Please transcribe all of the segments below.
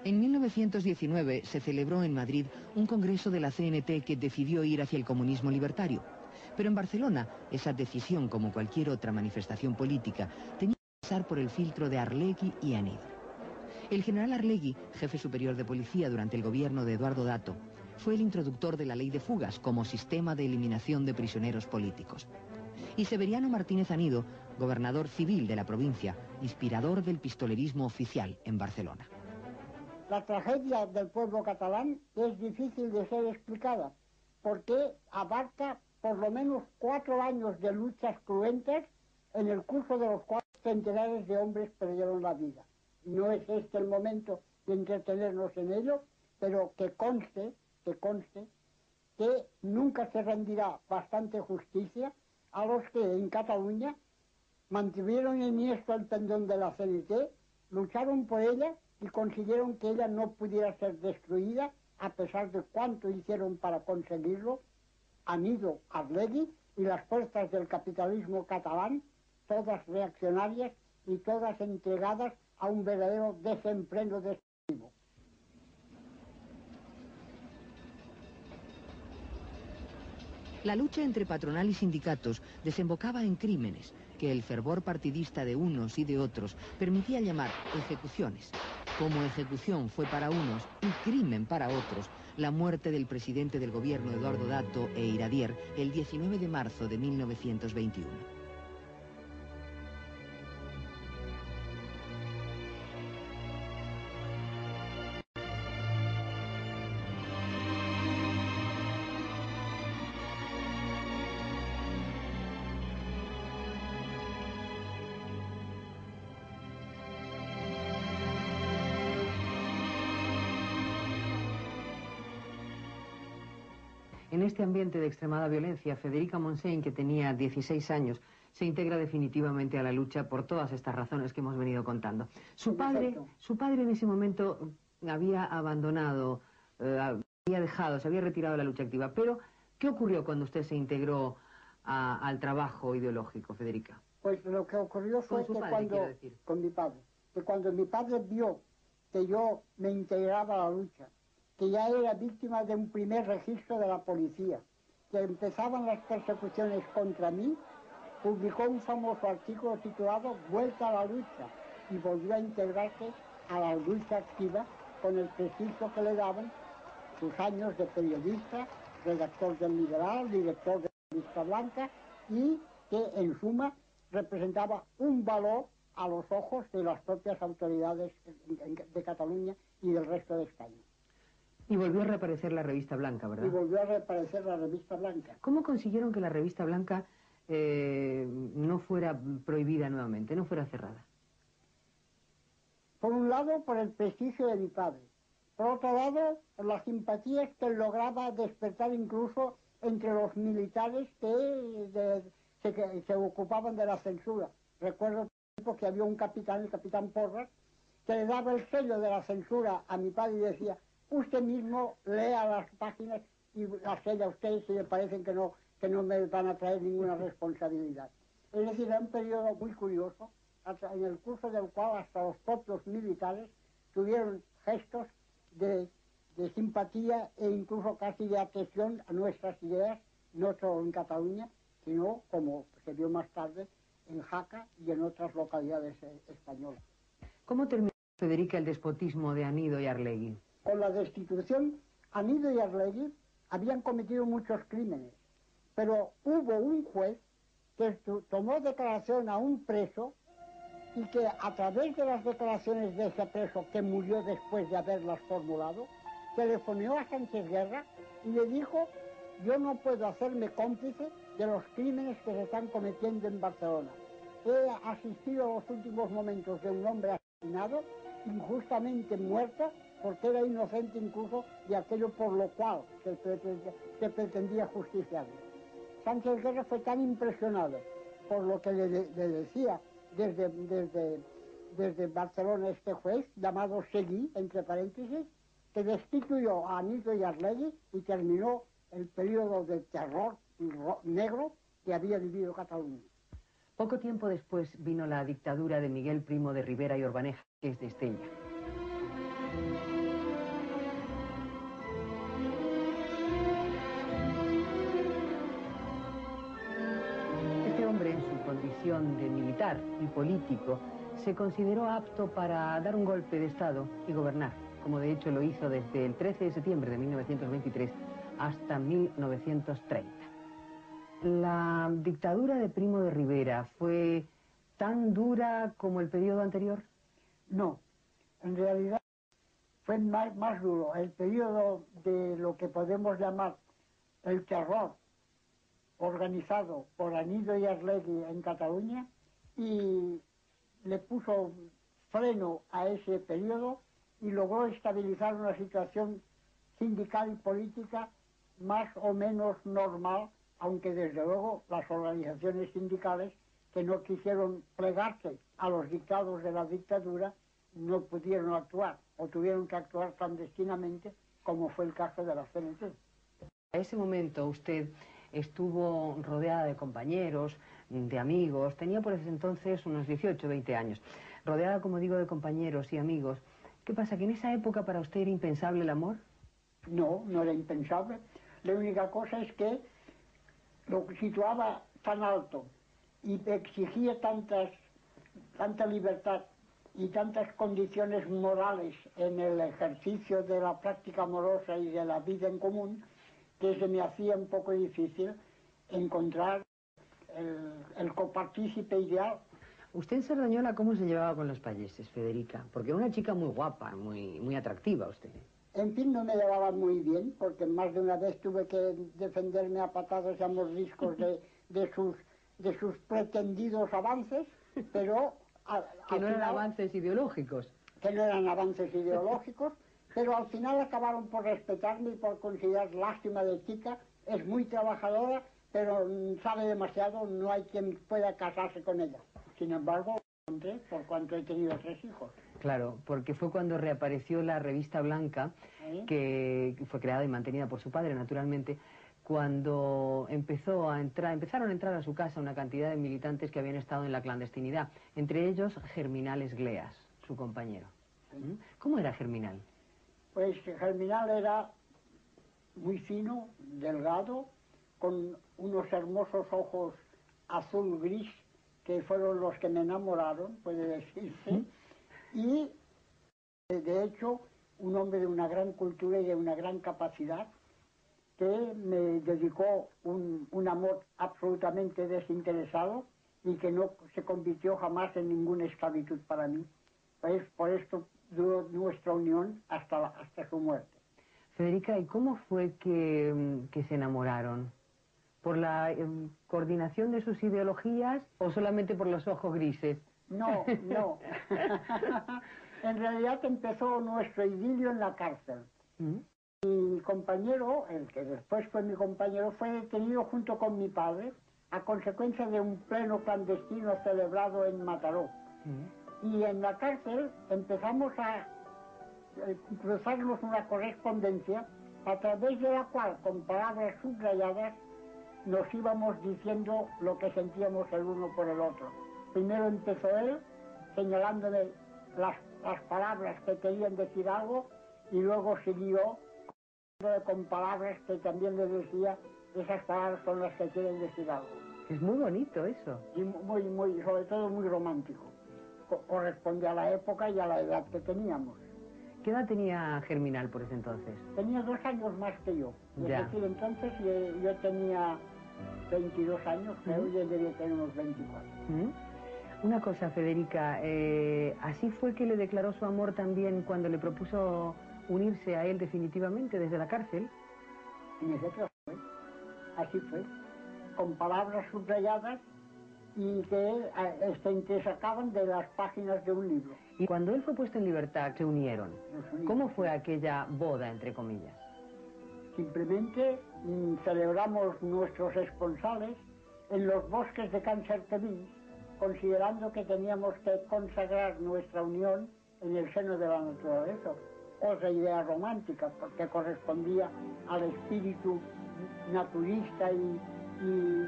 En 1919 se celebró en Madrid un congreso de la CNT que decidió ir hacia el comunismo libertario. Pero en Barcelona, esa decisión, como cualquier otra manifestación política, tenía que pasar por el filtro de Arlegui y Anido. El general Arlegui, jefe superior de policía durante el gobierno de Eduardo Dato, fue el introductor de la ley de fugas como sistema de eliminación de prisioneros políticos. Y Severiano Martínez Anido, gobernador civil de la provincia, inspirador del pistolerismo oficial en Barcelona. La tragedia del pueblo catalán es difícil de ser explicada, porque abarca por lo menos 4 años de luchas cruentas, en el curso de los cuales centenares de hombres perdieron la vida. No es este el momento de entretenernos en ello, pero que conste que nunca se rendirá bastante justicia a los que en Cataluña mantuvieron enhiesto el pendón de la CNT, lucharon por ella y consiguieron que ella no pudiera ser destruida, a pesar de cuánto hicieron para conseguirlo Anido, Arlegui y las fuerzas del capitalismo catalán, todas reaccionarias y todas entregadas a un verdadero desempleo destructivo. La lucha entre patronal y sindicatos desembocaba en crímenes que el fervor partidista de unos y de otros permitía llamar ejecuciones. Como ejecución fue para unos y crimen para otros la muerte del presidente del gobierno Eduardo Dato e Iradier el 19 de marzo de 1921. En este ambiente de extremada violencia, Federica Montseny, que tenía 16 años, se integra definitivamente a la lucha por todas estas razones que hemos venido contando. Su padre en ese momento había abandonado, había dejado, se había retirado de la lucha activa. Pero, ¿qué ocurrió cuando usted se integró al trabajo ideológico, Federica? Pues lo que ocurrió fue con mi padre, que cuando mi padre vio que yo me integraba a la lucha, que ya era víctima de un primer registro de la policía, que empezaban las persecuciones contra mí, publicó un famoso artículo titulado Vuelta a la lucha, y volvió a integrarse a la lucha activa con el prestigio que le daban sus años de periodista, redactor del Liberal, director de la Revista Blanca, y que en suma representaba un valor a los ojos de las propias autoridades de Cataluña y del resto de España. Y volvió a reaparecer la Revista Blanca, ¿verdad? Y volvió a reaparecer la Revista Blanca. ¿Cómo consiguieron que la Revista Blanca no fuera prohibida nuevamente, no fuera cerrada? Por un lado, por el prestigio de mi padre. Por otro lado, por las simpatías que lograba despertar incluso entre los militares que se ocupaban de la censura. Recuerdo que había un capitán, el capitán Porras, que le daba el sello de la censura a mi padre y decía: usted mismo lea las páginas y las sella usted si le parecen que no me van a traer ninguna responsabilidad. Es decir, era un periodo muy curioso, en el curso del cual hasta los propios militares tuvieron gestos de simpatía e incluso casi de adhesión a nuestras ideas, no solo en Cataluña, sino, como se vio más tarde, en Jaca y en otras localidades españolas. ¿Cómo terminó, Federica, el despotismo de Anido y Arlegui? Con la destitución, Anido y Arlegui habían cometido muchos crímenes, pero hubo un juez que tomó declaración a un preso y que a través de las declaraciones de ese preso, que murió después de haberlas formulado, telefonó a Sánchez Guerra y le dijo: yo no puedo hacerme cómplice de los crímenes que se están cometiendo en Barcelona. He asistido a los últimos momentos de un hombre asesinado, injustamente muerto, porque era inocente incluso de aquello por lo cual se pretendía justiciarle. Sánchez Guerra fue tan impresionado por lo que le decía desde Barcelona este juez, llamado Seguí, entre paréntesis, que destituyó a Anido y Arlegui y terminó el periodo de terror negro que había vivido Cataluña. Poco tiempo después vino la dictadura de Miguel Primo de Rivera y Orbaneja, que es de Estella. condición de militar y político, se consideró apto para dar un golpe de Estado y gobernar, como de hecho lo hizo desde el 13 de septiembre de 1923 hasta 1930. ¿La dictadura de Primo de Rivera fue tan dura como el periodo anterior? No, en realidad fue más duro. El periodo de lo que podemos llamar el terror organizado por Anido y Arlegui en Cataluña, y le puso freno a ese periodo y logró estabilizar una situación sindical y política más o menos normal, aunque desde luego las organizaciones sindicales que no quisieron plegarse a los dictados de la dictadura no pudieron actuar o tuvieron que actuar clandestinamente, como fue el caso de la CNT. A ese momento usted estuvo rodeada de compañeros, de amigos, tenía por ese entonces unos 18, 20 años. Rodeada, como digo, de compañeros y amigos. ¿Qué pasa? ¿Que en esa época para usted era impensable el amor? No, no era impensable. La única cosa es que lo situaba tan alto y exigía tanta libertad y tantas condiciones morales en el ejercicio de la práctica amorosa y de la vida en común, que se me hacía un poco difícil encontrar el copartícipe ideal. ¿Usted en Cerdañola cómo se llevaba con los payeses, Federica? Porque era una chica muy guapa, muy atractiva usted. En fin, no me llevaba muy bien, porque más de una vez tuve que defenderme a patadas y a mordiscos de sus pretendidos avances, pero... Que no eran avances ideológicos. Que no eran avances ideológicos, pero al final acabaron por respetarme y por considerar lástima de chica, es muy trabajadora, pero sabe demasiado, no hay quien pueda casarse con ella. Sin embargo, por cuanto he tenido 3 hijos. Claro, porque fue cuando reapareció la revista Blanca, que fue creada y mantenida por su padre, naturalmente, cuando empezaron a entrar a su casa una cantidad de militantes que habían estado en la clandestinidad, entre ellos Germinal Esgleas, su compañero. ¿Cómo era Germinal? Pues Germinal era muy fino, delgado, con unos hermosos ojos azul-gris, que fueron los que me enamoraron, puede decirse, y de hecho un hombre de una gran cultura y de una gran capacidad, que me dedicó un amor absolutamente desinteresado y que no se convirtió jamás en ninguna esclavitud para mí. Pues por esto duró nuestra unión hasta su muerte. Federica, ¿y cómo fue que se enamoraron? ¿Por la coordinación de sus ideologías o solamente por los ojos grises? No, no. En realidad empezó nuestro idilio en la cárcel. Mi compañero, el que después fue mi compañero, fue detenido junto con mi padre a consecuencia de un pleno clandestino celebrado en Mataró. Y en la cárcel empezamos a cruzarnos una correspondencia a través de la cual, con palabras subrayadas, nos íbamos diciendo lo que sentíamos el uno por el otro. Primero empezó él señalándome las palabras que querían decir algo, y luego siguió con palabras que también le decía, esas palabras son las que quieren decir algo. Es muy bonito eso. Y muy, sobre todo muy romántico. Corresponde a la época y a la edad que teníamos. ¿Qué edad tenía Germinal por ese entonces? Tenía 2 años más que yo. Es decir, entonces yo tenía 22 años, creo, y él debía tener unos 24. Una cosa, Federica, ¿así fue que le declaró su amor también cuando le propuso unirse a él definitivamente desde la cárcel? En efecto, así fue, con palabras subrayadas y que sacaban de las páginas de un libro. Y cuando él fue puesto en libertad, se unieron. ¿Cómo fue aquella boda, entre comillas? Simplemente celebramos nuestros esponsales en los bosques de Cancerquemín, considerando que teníamos que consagrar nuestra unión en el seno de la naturaleza. Otra idea romántica, porque correspondía al espíritu naturista y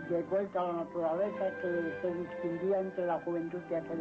de vuelta a la naturaleza que se distinguía entre la juventud de aquel